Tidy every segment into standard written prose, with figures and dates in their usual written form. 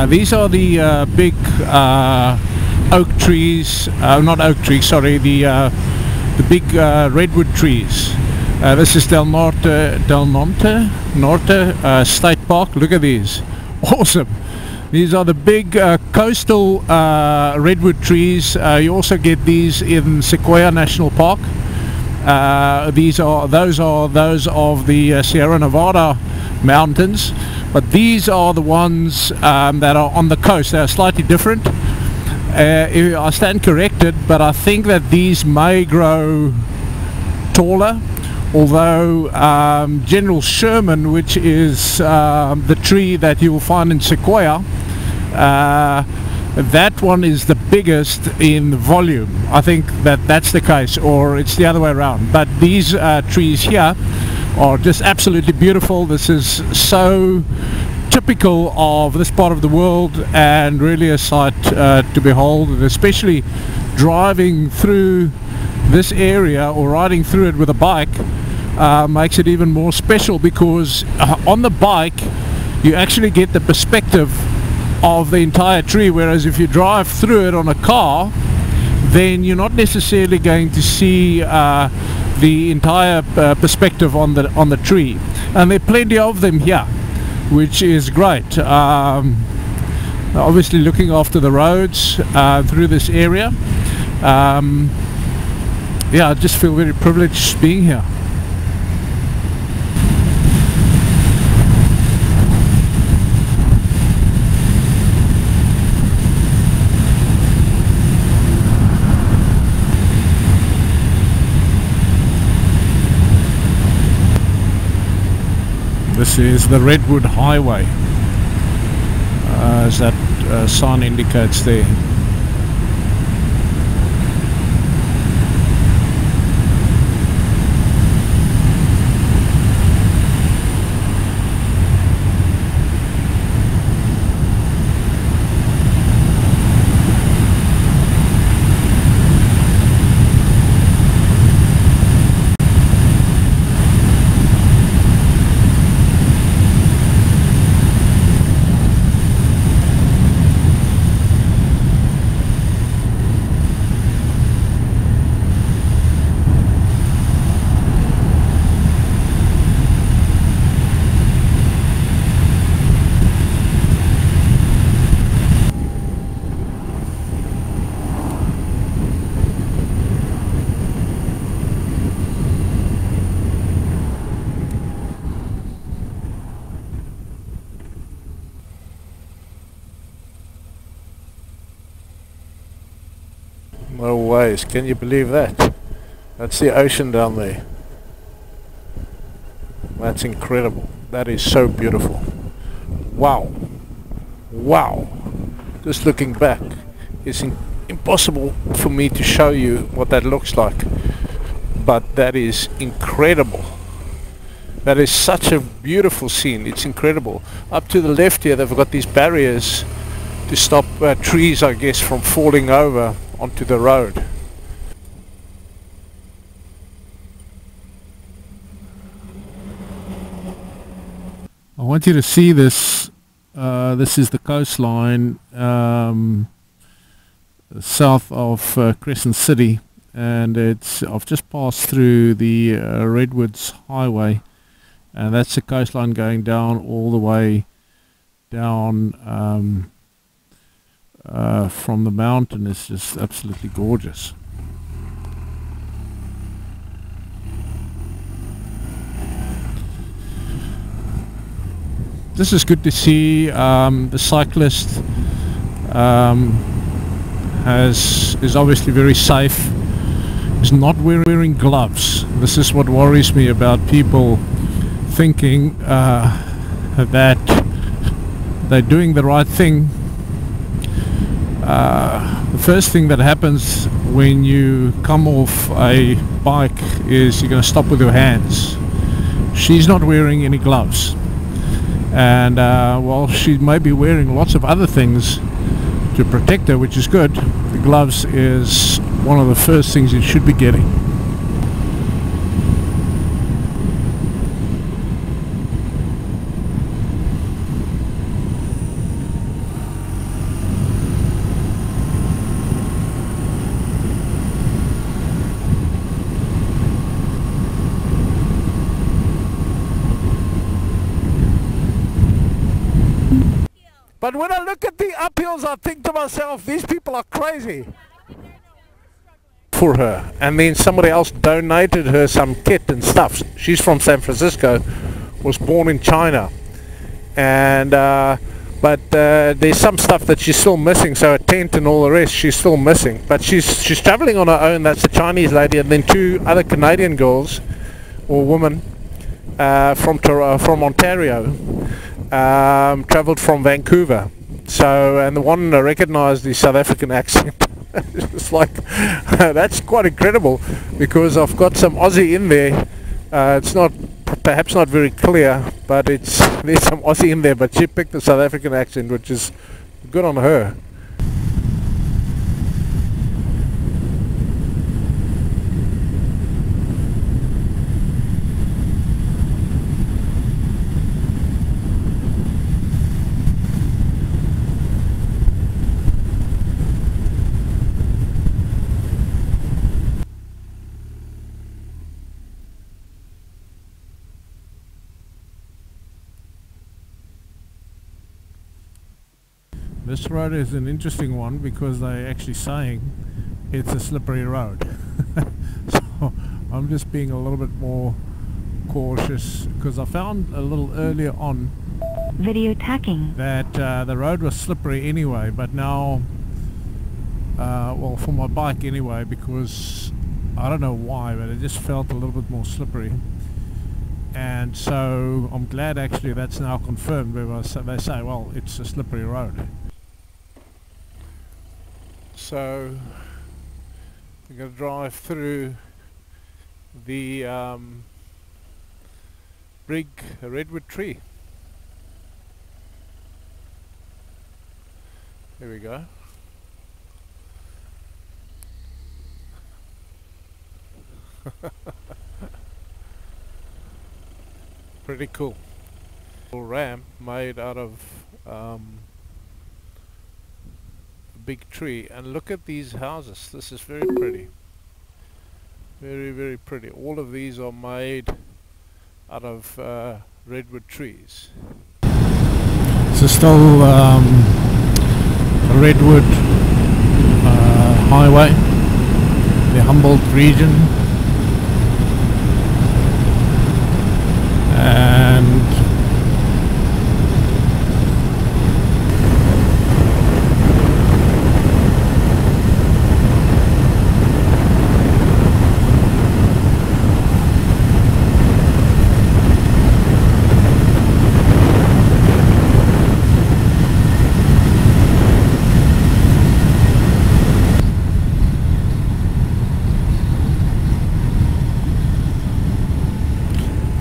These are the big oak trees, not oak trees, sorry, the big redwood trees. This is Del Norte State Park. Look at these. Awesome. These are the big coastal redwood trees. You also get these in Sequoia National Park. Those are those of the Sierra Nevada mountains, but these are the ones that are on the coast. They are slightly different. I stand corrected, but I think that these may grow taller, although General Sherman, which is the tree that you will find in Sequoia, that one is the biggest in volume. I think that that's the case, or it's the other way around. But these trees here are just absolutely beautiful. This is so typical of this part of the world, and really a sight to behold, and especially driving through this area or riding through it with a bike makes it even more special, because on the bike you actually get the perspective of the entire tree, whereas if you drive through it on a car, then you're not necessarily going to see the entire perspective on the tree. And there are plenty of them here, which is great. Obviously looking after the roads through this area. Yeah, I just feel very privileged being here. This is the Redwood Highway, as that sign indicates there. No ways, can you believe that? That's the ocean down there. That's incredible. That is so beautiful. Wow. Wow. Just looking back, it's impossible for me to show you what that looks like. But that is incredible. That is such a beautiful scene. It's incredible. Up to the left here, they've got these barriers to stop trees, I guess, from falling over onto the road. I want you to see this. This is the coastline south of Crescent City, and I've just passed through the Redwoods Highway, and that's the coastline going down all the way down from the mountain. It's just absolutely gorgeous. This is good to see. The cyclist is obviously very safe. He's not wearing gloves. This is what worries me about people thinking that they're doing the right thing. The first thing that happens when you come off a bike is you're going to stop with your hands. She's not wearing any gloves, and well, she may be wearing lots of other things to protect her, which is good. The gloves is one of the first things you should be getting. But when I look at the uphills, I think to myself, these people are crazy. For her, and then somebody else donated her some kit and stuff. She's from San Francisco, was born in China, and but there's some stuff that she's still missing, so a tent and all the rest she's still missing, but she's traveling on her own. That's the Chinese lady, and then two other Canadian girls or women from Ontario, traveled from Vancouver. So, and the one recognized the South African accent. It's like, that's quite incredible, because I've got some Aussie in there. It's not, perhaps not very clear, but there's some Aussie in there, but she picked the South African accent, which is good on her. This road is an interesting one because they're actually saying it's a slippery road. So I'm just being a little bit more cautious, because I found a little earlier on video tacking that the road was slippery anyway, but now, well, for my bike anyway, because I don't know why, but it just felt a little bit more slippery. And so I'm glad actually that's now confirmed, because they say, well, it's a slippery road. So we're going to drive through the Bragg redwood tree. There we go. Pretty cool. Ramp made out of a big tree, and look at these houses. This is very pretty, very, very pretty. All of these are made out of redwood trees. This is still a redwood highway, the Humboldt region, and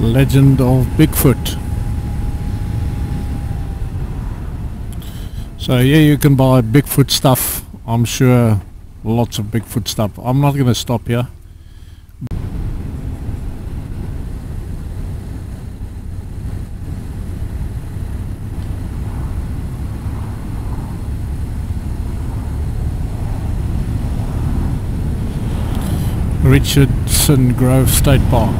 legend of Bigfoot. So yeah, you can buy Bigfoot stuff. I'm sure lots of Bigfoot stuff. I'm not going to stop here. Richardson Grove State Park.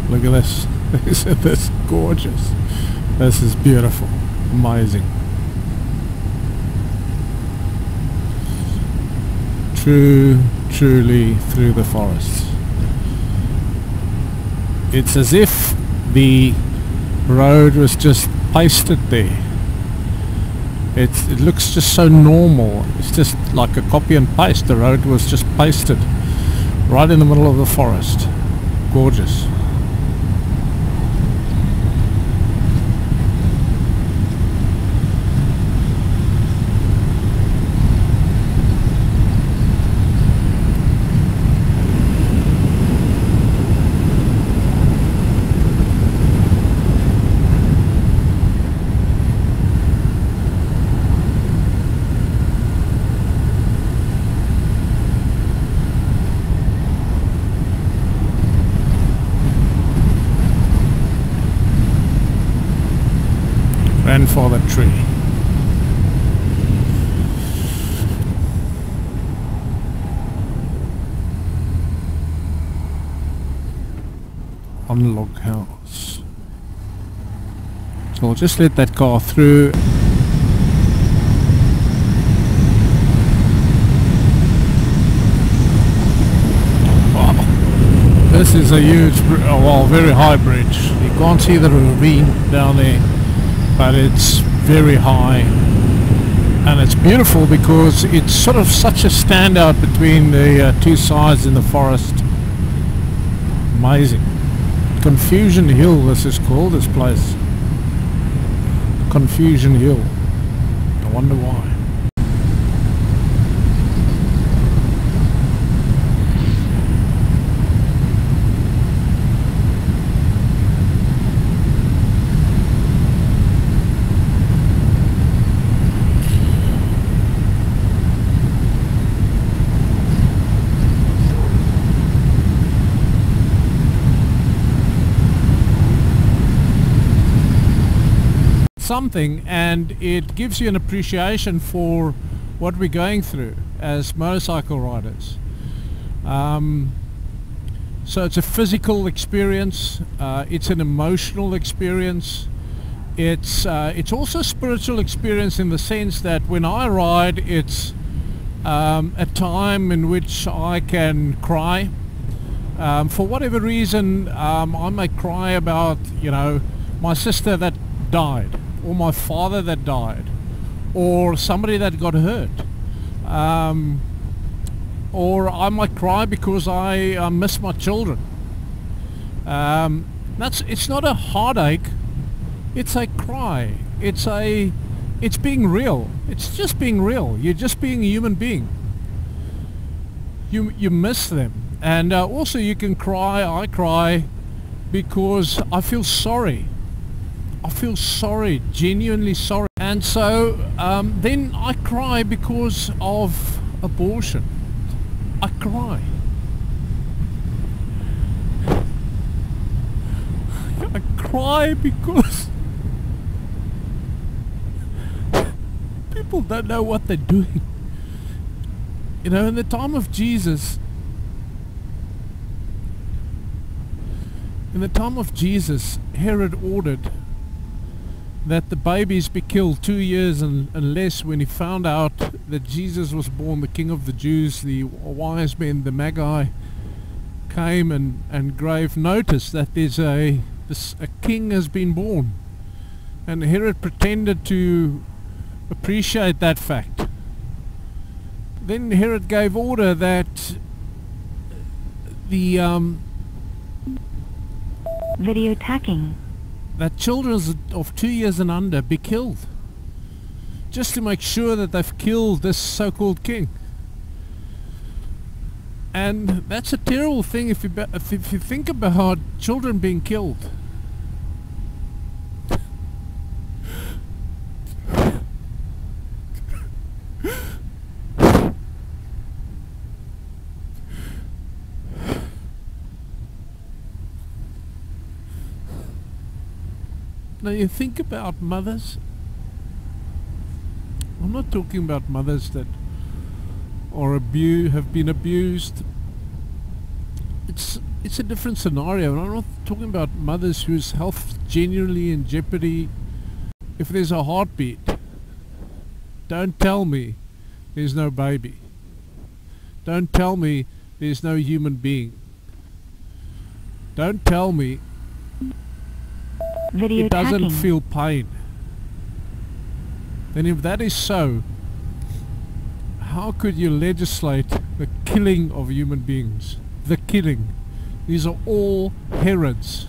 Look at this. Isn't this gorgeous? This is beautiful. Amazing. Truly through the forest. It's as if the road was just pasted there. It looks just so normal. It's just like a copy and paste. The road was just pasted right in the middle of the forest. Gorgeous. Grandfather tree. on log house. So I'll just let that car through. Wow. This is a huge, well, very high bridge. You can't see the ravine down there, but it's very high. And it's beautiful because it's sort of such a standout between the two sides in the forest. Amazing. Confusion Hill, this is called, this place. Confusion Hill. I wonder why. Something, and it gives you an appreciation for what we're going through as motorcycle riders. So it's a physical experience, it's an emotional experience, it's also a spiritual experience in the sense that when I ride, it's a time in which I can cry. For whatever reason, I may cry about, you know, my sister that died, or my father that died, or somebody that got hurt, or I might cry because I miss my children. It's not a heartache, it's a cry, it's being real, it's just being real, you're just being a human being. You miss them, and also you can cry, I cry because I feel sorry. I feel sorry, genuinely sorry. And so then I cry because of abortion. I cry. I cry because people don't know what they're doing. You know, in the time of Jesus, Herod ordered that the babies be killed 2 years and less. When he found out that Jesus was born, the King of the Jews, the wise men, the Magi, came and gave notice that a king has been born. And Herod pretended to appreciate that fact. Then Herod gave order that the Video tacking. that children of 2 years and under be killed, just to make sure that they've killed this so-called king. And that's a terrible thing if you think about children being killed. Now you think about mothers. I'm not talking about mothers that are have been abused. It's a different scenario. And I'm not talking about mothers whose health is genuinely in jeopardy. If there's a heartbeat, don't tell me there's no baby. Don't tell me there's no human being. Don't tell me Video it doesn't tacking. feel pain. Then if that is so, how could you legislate the killing of human beings? The killing. These are all Herods.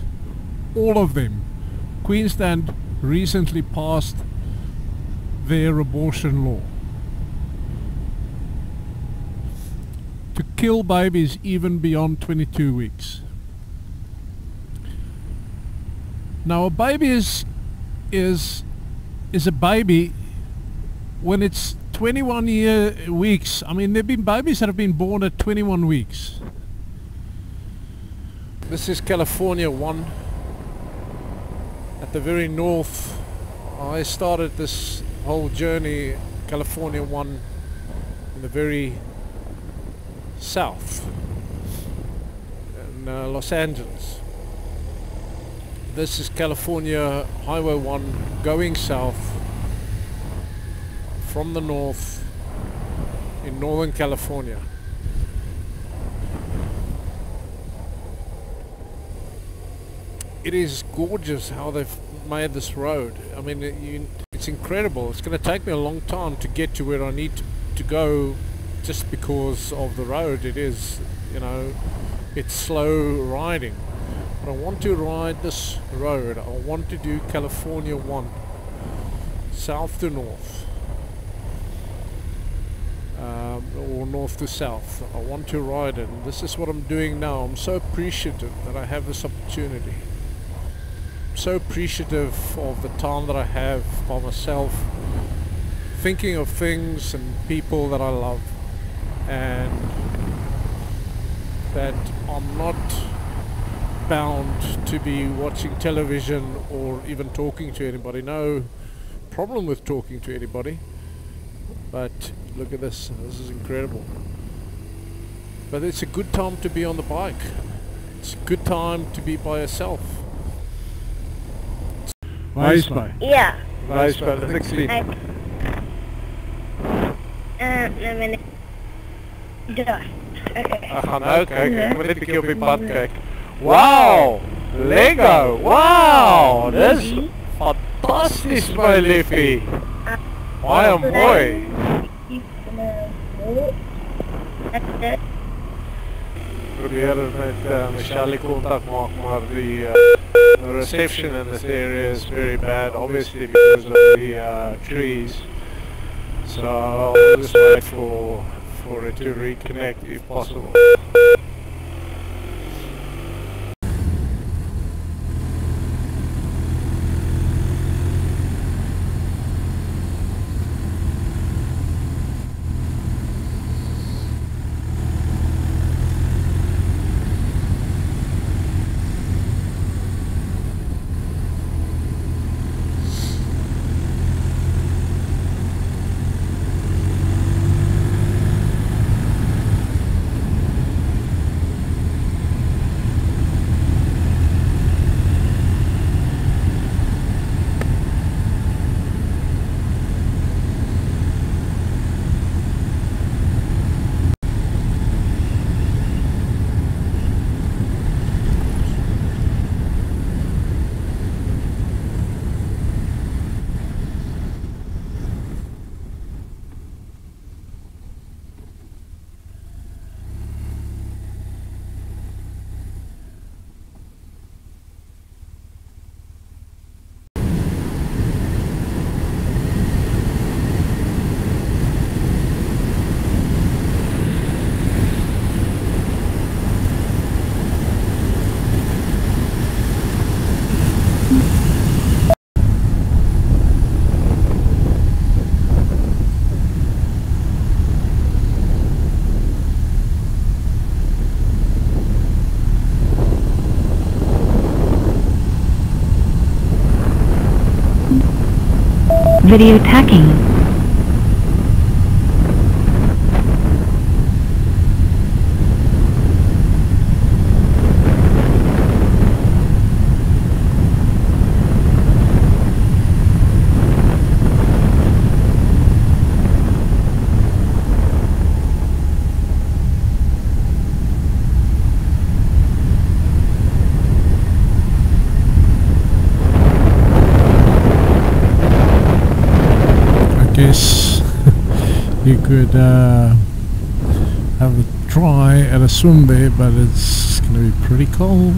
All of them. Queensland recently passed their abortion law. To kill babies even beyond 22 weeks. Now a baby is a baby when it's 21 weeks. I mean, there have been babies that have been born at 21 weeks. This is California 1 at the very north. I started this whole journey, California 1, in the very south in Los Angeles. This is California Highway 1 going south from the north in Northern California. It is gorgeous how they've made this road. I mean, it's incredible. It's going to take me a long time to get to where I need to go, just because of the road. It is, you know, it's slow riding. But I want to ride this road. I want to do California 1, south to north, or north to south. I want to ride it, and this is what I'm doing now. I'm so appreciative that I have this opportunity. So appreciative of the time that I have by myself, thinking of things and people that I love, and that I'm not bound to be watching television or even talking to anybody. No problem with talking to anybody, but look at this. This is incredible. But it's a good time to be on the bike. It's a good time to be by yourself. Waar is bij? Ja. Waar is bij? Dat ik zie. Dan ben ik daar. Oké. We gaan uitkijken. Ik moet dit een keer op je pad kijken. Wauw! Lego! Wauw! Dat is fantastisch, mijn liefie! Wauw, mooi! Proberen met Michelle contact maken, maar the reception in this area is very bad, obviously because of the trees. So I'll just wait for it to reconnect if possible. Video tacking. Guess you could have a try at a swim there, but it's going to be pretty cold.